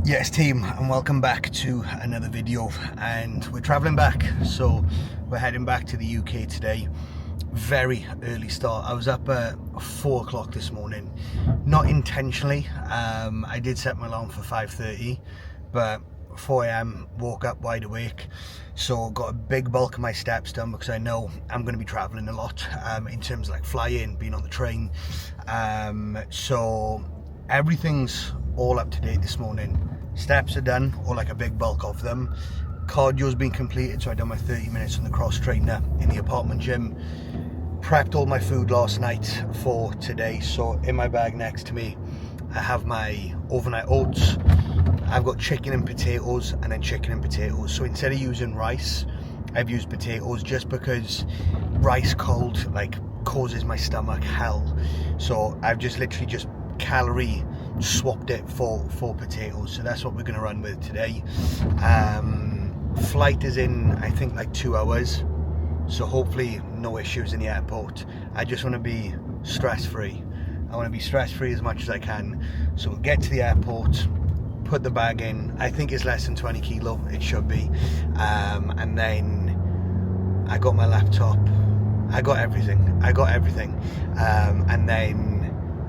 Yes team, and welcome back to another video. And we're traveling back, so we're heading back to the UK today. Very early start. I was up at 4 o'clock this morning, not intentionally. I did set my alarm for 5:30, but 4 a.m. woke up wide awake, so got a big bulk of my steps done because I know I'm going to be traveling a lot in terms of like flying, being on the train. So everything's all up to date this morning. Steps are done, or like a big bulk of them. Cardio's been completed, so I done my 30 minutes on the cross trainer in the apartment gym. Prepped all my food last night for today, so in my bag next to me I have my overnight oats. I've got chicken and potatoes, and then chicken and potatoes. So instead of using rice, I've used potatoes, just because rice cold like causes my stomach hell. So I've just literally just calorie swapped it for potatoes. So that's what we're going to run with today. Flight is in, I think, like 2 hours, so hopefully no issues in the airport. I just want to be stress-free. I want to be stress-free as much as I can. So we'll get to the airport, put the bag in. I think it's less than 20 kilo, it should be. And then I got my laptop, I got everything. And then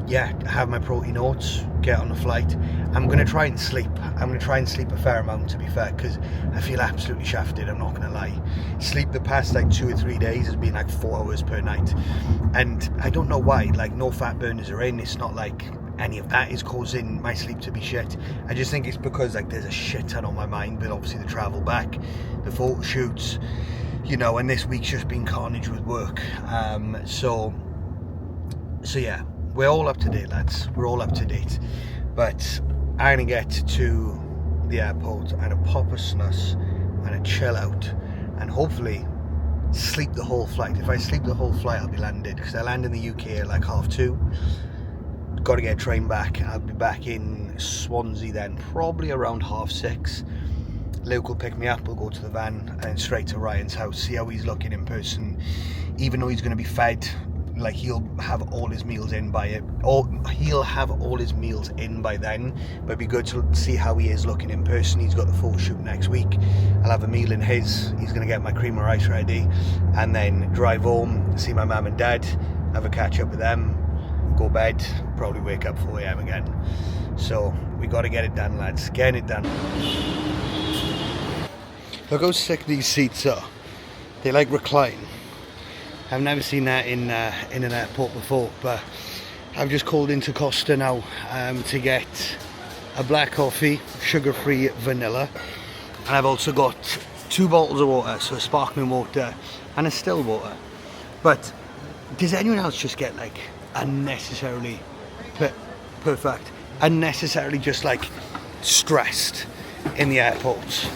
yeah, have my protein oats, get on the flight. I'm going to try and sleep. I'm going to try and sleep a fair amount, to be fair, because I feel absolutely shafted, I'm not going to lie. Sleep the past like 2 or 3 days has been like 4 hours per night. And I don't know why, like no fat burners are in. It's not like any of that is causing my sleep to be shit. I just think it's because like there's a shit ton on my mind with obviously the travel back, the photo shoots, you know, and this week's just been carnage with work. So yeah. We're all up to date, lads. We're all up to date. But I'm gonna get to the airport and a pop a snus and a chill out, and hopefully sleep the whole flight. If I sleep the whole flight, I'll be landed, because I land in the UK at like 2:30. Got to get a train back. I'll be back in Swansea then, probably around 6:30. Luke will pick me up, we'll go to the van, and then straight to Ryan's house, see how he's looking in person. Even though he's going to be fed, like he'll have all his meals in by it, or he'll have all his meals in by then, but it'd be good to see how he is looking in person. He's got the photo shoot next week. I'll have a meal in his. He's going to get my cream of rice ready, and then drive home, see my mum and dad, have a catch up with them, go bed, probably wake up 4 a.m. again. So we got to get it done, lads. Getting it done. Look how sick these seats are. They like recline. I've never seen that in an airport before, but I've just called into Costa now to get a black coffee, sugar-free vanilla, and I've also got 2 bottles of water, so a sparkling water and a still water. But does anyone else just get like unnecessarily unnecessarily just like stressed in the airports?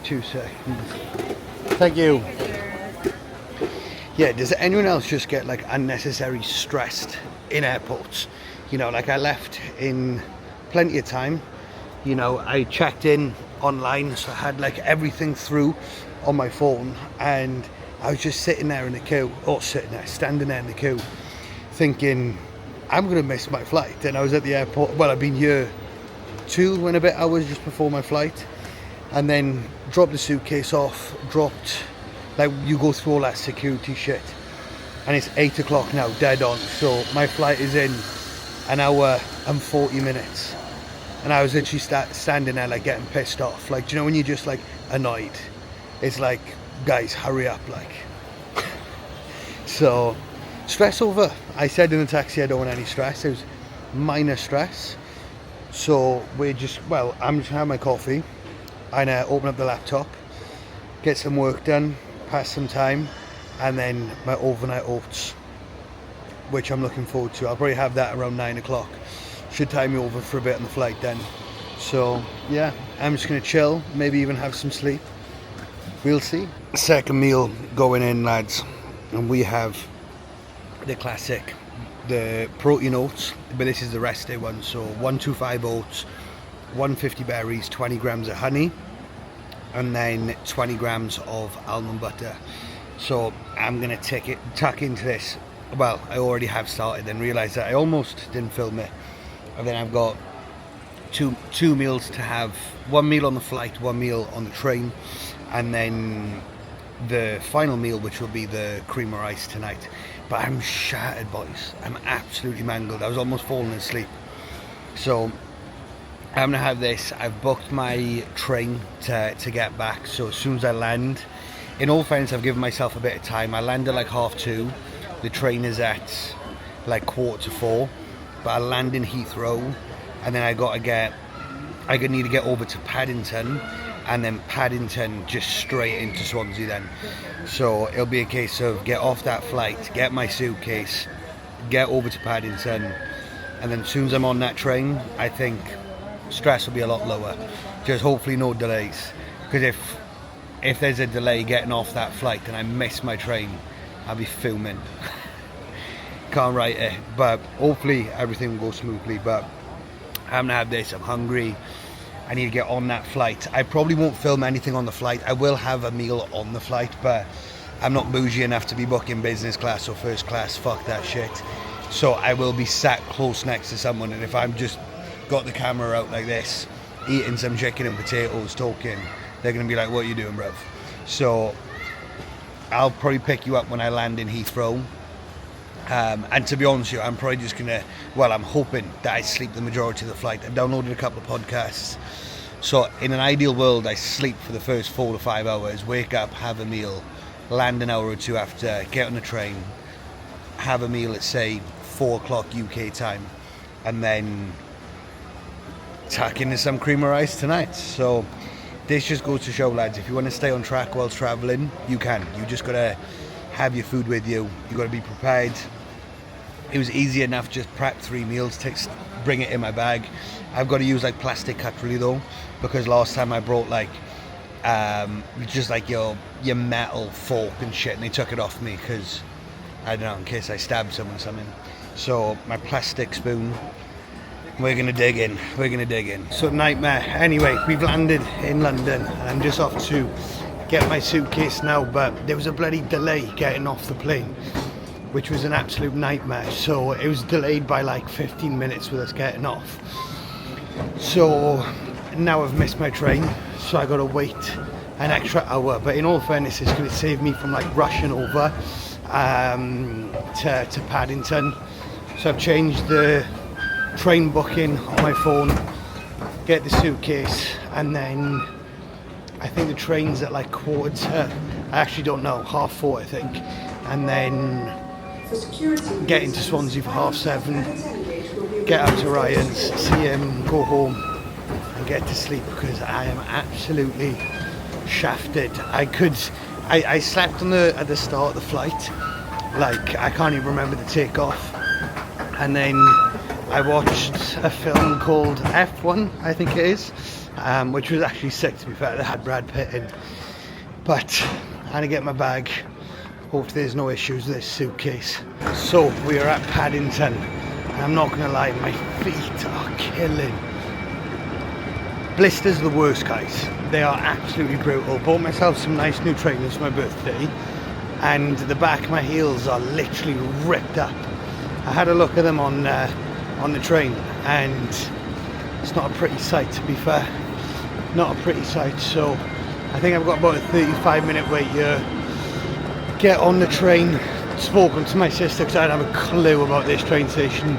2 seconds. Thank you. Yeah, does anyone else just get like unnecessary stressed in airports? You know, like I left in plenty of time. You know, I checked in online, so I had like everything through on my phone, and I was just sitting there in the queue, or standing there in the queue, thinking, I'm gonna miss my flight. And I was at the airport, well, I've been here 2 and a bit hours just before my flight, and then dropped the suitcase off, like you go through all that security shit, and it's 8 o'clock now, dead on. So my flight is in 1 hour and 40 minutes, and I was literally standing there like getting pissed off. Like, do you know when you're just like annoyed? It's like, guys, hurry up, like. So stress over. I said in the taxi I don't want any stress. It was minor stress. So I'm just gonna have my coffee and open up the laptop, get some work done, pass some time, and then my overnight oats, which I'm looking forward to. I'll probably have that around 9 o'clock. Should time me over for a bit on the flight then. So yeah, I'm just gonna chill, maybe even have some sleep. We'll see. Second meal going in, lads, and we have the classic, the protein oats, but this is the rest day one. So 125 oats, 150 berries, 20 grams of honey, and then 20 grams of almond butter. So I'm gonna tuck into this. Well, I already have started, then realised that I almost didn't film it. And then I've got two meals to have. One meal on the flight, one meal on the train, and then the final meal, which will be the cream of rice tonight. But I'm shattered, boys. I'm absolutely mangled. I was almost falling asleep. So I'm gonna have this. I've booked my train to get back, so as soon as I land, in all fairness, I've given myself a bit of time. I land at like 2:30. The train is at like 3:45, but I land in Heathrow, and then I need to get over to Paddington, and then Paddington just straight into Swansea then. So it'll be a case of get off that flight, get my suitcase, get over to Paddington, and then as soon as I'm on that train, I think stress will be a lot lower. Just hopefully no delays, because if there's a delay getting off that flight and I miss my train, I'll be fuming. Can't write it, but hopefully everything will go smoothly. But I'm gonna have this. I'm hungry. I need to get on that flight. I probably won't film anything on the flight. I will have a meal on the flight, but I'm not bougie enough to be booking business class or first class. Fuck that shit. So I will be sat close next to someone, and if I'm just got the camera out like this, eating some chicken and potatoes, talking, they're gonna be like, what are you doing, bruv? So I'll probably pick you up when I land in Heathrow. And to be honest with you, I'm probably just gonna, I'm hoping that I sleep the majority of the flight. I've downloaded a couple of podcasts. So in an ideal world, I sleep for the first 4 to 5 hours, wake up, have a meal, land an hour or two after, get on the train, have a meal at say 4 o'clock UK time, and then tack into some cream of rice tonight. So this just goes to show, lads, if you want to stay on track whilst travelling, you can. You just gotta have your food with you. You gotta be prepared. It was easy enough, just prep 3 meals, bring it in my bag. I've got to use like plastic cutlery though, because last time I brought like just like your metal fork and shit, and they took it off me because I don't know, in case I stabbed someone or something. So my plastic spoon. We're gonna dig in. So nightmare. Anyway, we've landed in London, and I'm just off to get my suitcase now, but there was a bloody delay getting off the plane, which was an absolute nightmare. So it was delayed by like 15 minutes with us getting off. So now I've missed my train, so I gotta wait an extra hour. But in all fairness, it's gonna save me from like rushing over to Paddington. So I've changed the train booking on my phone, get the suitcase, and then I think the train's at like I actually don't know, 4:30 I think, and then get into Swansea for 7:30, get up to Ryan's, see him, go home and get to sleep, because I am absolutely shafted. I slept at the start of the flight, like I can't even remember the takeoff, and then I watched a film called F1, I think it is, which was actually sick, to be fair. That had Brad Pitt in. But I'm gonna get my bag. Hope there's no issues with this suitcase. So we are at Paddington, and I'm not gonna lie, my feet are killing. Blisters are the worst, guys. They are absolutely brutal. Bought myself some nice new trainers for my birthday, and the back of my heels are literally ripped up. I had a look at them on the train, and it's not a pretty sight, to be fair. Not a pretty sight. So I think I've got about a 35-minute wait here. Get on the train. Spoken to my sister because I don't have a clue about this train station,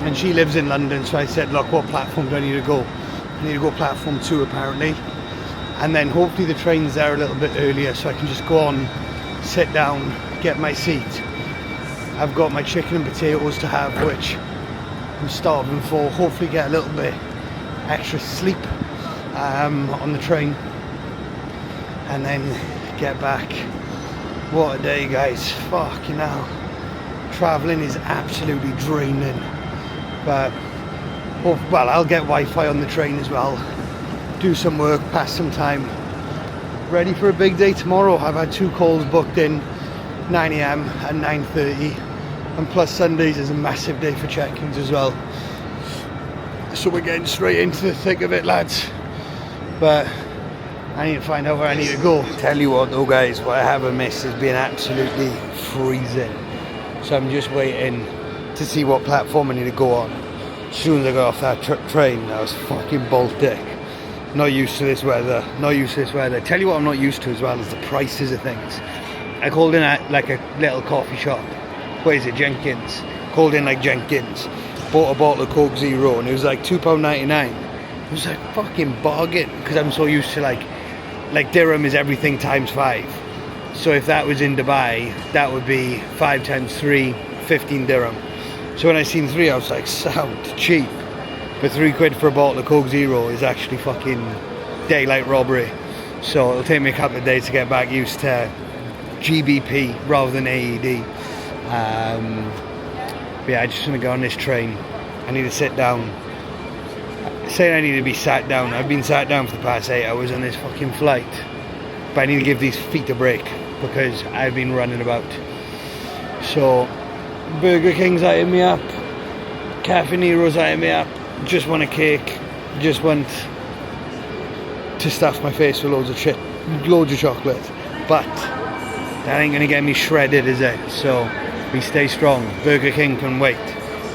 and she lives in London, so I said, look, what platform do I need to go? I need to go platform 2 apparently, and then hopefully the train's there a little bit earlier, so I can just go on, sit down, get my seat. I've got my chicken and potatoes to have, which I'm starving for. Hopefully get a little bit extra sleep on the train, and then get back. What a day, guys. Fucking hell. Travelling is absolutely draining. But I'll get Wi-Fi on the train as well. Do some work, pass some time. Ready for a big day tomorrow. I've had 2 calls booked in, 9 AM and 9:30. And plus Sundays is a massive day for check-ins as well. So we're getting straight into the thick of it, lads. But I need to find out where I need to go. Tell you what though, guys, what I haven't missed has been absolutely freezing. So I'm just waiting to see what platform I need to go on. As soon as I got off that train, I was fucking Baltic. Not used to this weather. Not used to this weather. Tell you what I'm not used to as well is the prices of things. I called in at like a little coffee shop. What is it? Jenkins. Called in like Jenkins. Bought a bottle of Coke Zero and it was like £2.99. It was like fucking bargain because I'm so used to like dirham is everything times 5. So if that was in Dubai, that would be 5 times 3, 15 dirham. So when I seen 3, I was like, sound cheap. But £3 for a bottle of Coke Zero is actually fucking daylight robbery. So it'll take me a couple of days to get back used to GBP rather than AED. But yeah, I just want to go on this train. I need to sit down. Saying I need to be sat down. I've been sat down for the past 8 hours on this fucking flight. But I need to give these feet a break because I've been running about. So Burger King's eyeing me up. Cafe Nero's eyeing me up. Just want a cake. Just want to stuff my face with loads of chocolate. But that ain't gonna get me shredded, is it? So we stay strong. Burger King can wait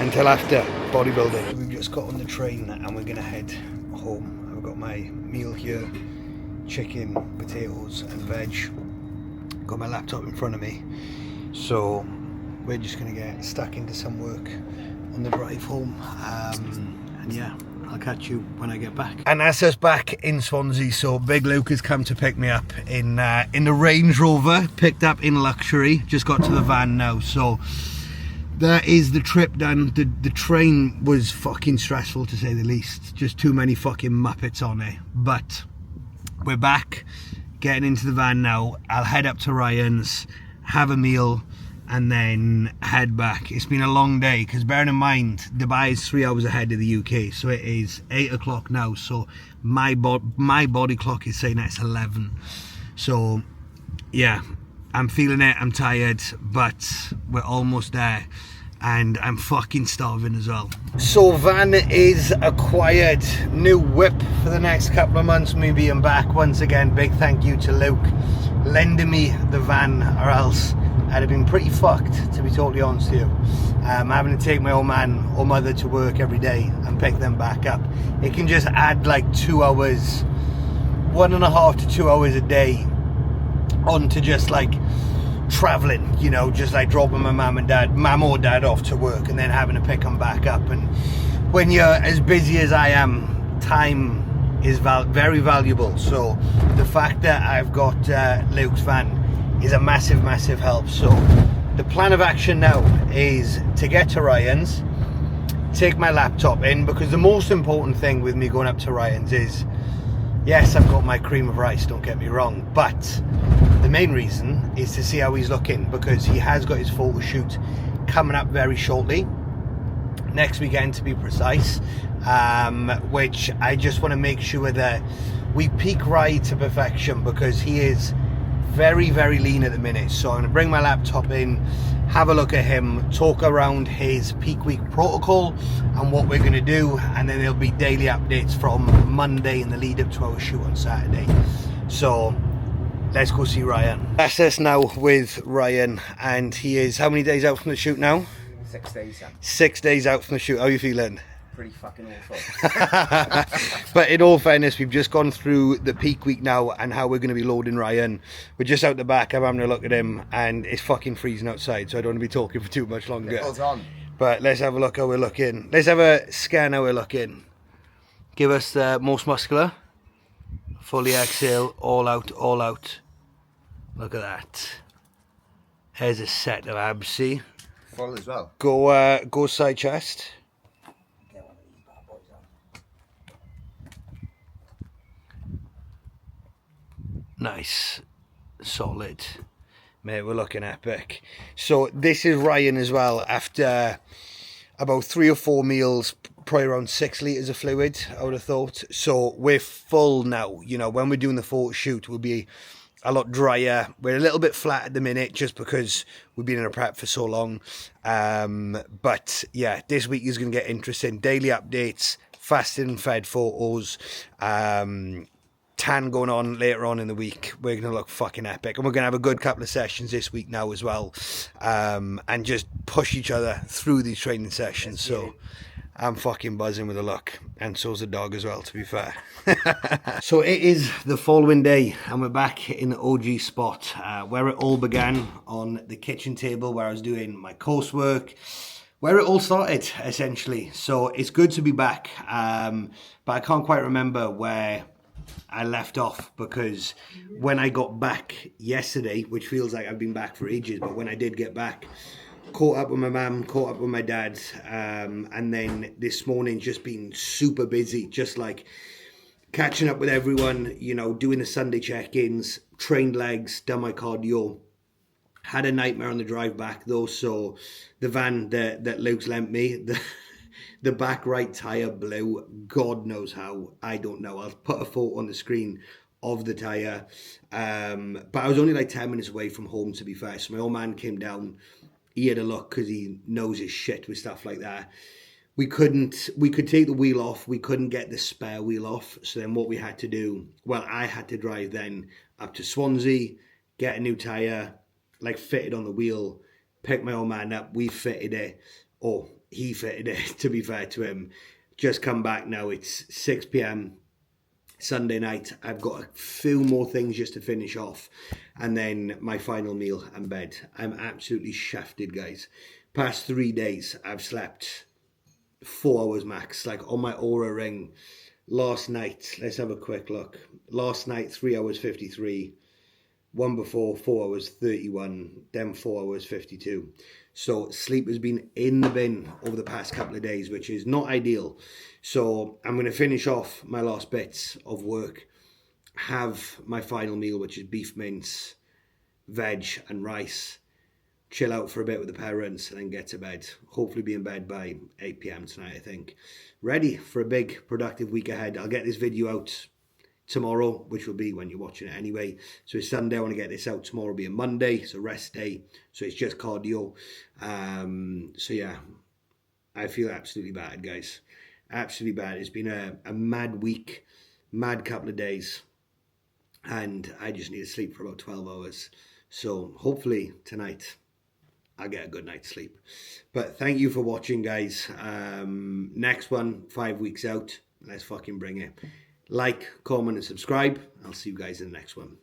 until after bodybuilding. We've just got on the train and we're gonna head home. I've got my meal here, chicken, potatoes and veg. Got my laptop in front of me. So we're just gonna get stuck into some work on the drive home. And yeah, I'll catch you when I get back. And that's us back in Swansea. So Big Luke has come to pick me up in the Range Rover, picked up in luxury. Just got to the van now. So that is the trip done. The train was fucking stressful to say the least. Just too many fucking muppets on it. But we're back, getting into the van now. I'll head up to Ryan's, have a meal, and then head back. It's been a long day because bearing in mind Dubai is 3 hours ahead of the UK, so it is 8 o'clock now. So my body clock is saying it's 11. So yeah, I'm feeling it. I'm tired, but we're almost there, and I'm fucking starving as well. So van is acquired. New whip for the next couple of months. Me being back once again. Big thank you to Luke lending me the van, or else I'd have been pretty fucked, to be totally honest with you. Having to take my old man or mother to work every day and pick them back up. It can just add like 2 hours, 1.5 to 2 hours a day onto just like traveling, you know, just like dropping my mum or dad off to work and then having to pick them back up. And when you're as busy as I am, time is very valuable. So the fact that I've got Luke's van is a massive help. So the plan of action now is to get to Ryan's, take my laptop in, because the most important thing with me going up to Ryan's is, yes, I've got my cream of rice, don't get me wrong, but the main reason is to see how he's looking, because he has got his photo shoot coming up very shortly, next weekend to be precise, which I just want to make sure that we peak Rye to perfection, because he is very lean at the minute. So I'm going to bring my laptop in, have a look at him, talk around his peak week protocol and what we're going to do, and then there'll be daily updates from Monday in the lead up to our shoot on Saturday. So let's go see Ryan. That's us now with Ryan, and he is how many days out from the shoot now? 6 days, yeah. 6 days out from the shoot. How are you feeling? Pretty fucking awful. But in all fairness, we've just gone through the peak week now and how we're going to be loading Ryan. We're just out the back. I'm having a look at him and it's fucking freezing outside, so I don't want to be talking for too much longer. Hold on. But let's have a look how we're looking. Let's have a scan how we're looking. Give us the most muscular. Fully exhale, all out, all out. Look at that. There's a set of abs, see? Full as well. Go side chest. Nice, solid, mate. We're looking epic. So this is Ryan as well. After about 3 or 4 meals, probably around 6 litres of fluid, I would have thought. So we're full now. You know, when we're doing the photo shoot, we'll be a lot drier. We're a little bit flat at the minute just because we've been in a prep for so long. But yeah, this week is going to get interesting. Daily updates, fasted and fed photos, tan going on later on in the week. We're going to look fucking epic, and we're going to have a good couple of sessions this week now as well, and just push each other through these training sessions. So I'm fucking buzzing with the look, and so's the dog as well, to be fair. So it is the following day, and we're back in the OG spot, where it all began, on the kitchen table where I was doing my coursework, where it all started, essentially. So it's good to be back, but I can't quite remember where I left off, because when I got back yesterday, which feels like I've been back for ages, but when I did get back, caught up with my mum, caught up with my dad, and then this morning just been super busy, just like catching up with everyone, you know, doing the Sunday check-ins, trained legs, done my cardio. Had a nightmare on the drive back though, so the van that Luke's lent me, the back right tyre blew, God knows how, I don't know. I'll put a photo on the screen of the tyre, but I was only like 10 minutes away from home, to be fair, so my old man came down. He had a look because he knows his shit with stuff like that. We could take the wheel off, we couldn't get the spare wheel off, so then what we had to do, well, I had to drive then up to Swansea, get a new tyre, like fitted on the wheel, pick my old man up, we fitted it, or he fitted it, to be fair to him. Just come back now, it's 6 p.m, Sunday night. I've got a few more things just to finish off, and then my final meal and bed. I'm absolutely shafted, guys. Past 3 days, I've slept 4 hours max, like on my Aura ring. Last night, let's have a quick look. Last night, 3 hours 53. One before, 4 hours 31, then 4 hours 52. So sleep has been in the bin over the past couple of days, which is not ideal. So I'm going to finish off my last bits of work, have my final meal, which is beef mince, veg and rice, chill out for a bit with the parents, and then get to bed. Hopefully be in bed by 8 p.m. tonight, I think. Ready for a big, productive week ahead. I'll get this video out tomorrow, which will be when you're watching it anyway. So it's Sunday, I want to get this out. Tomorrow will be a Monday, it's a rest day, so it's just cardio. So yeah, I feel absolutely bad, guys. Absolutely bad. It's been a mad week, mad couple of days, and I just need to sleep for about 12 hours. So hopefully tonight I'll get a good night's sleep. But thank you for watching, guys. Next one, 5 weeks out. Let's fucking bring it. Like, comment, and subscribe. I'll see you guys in the next one.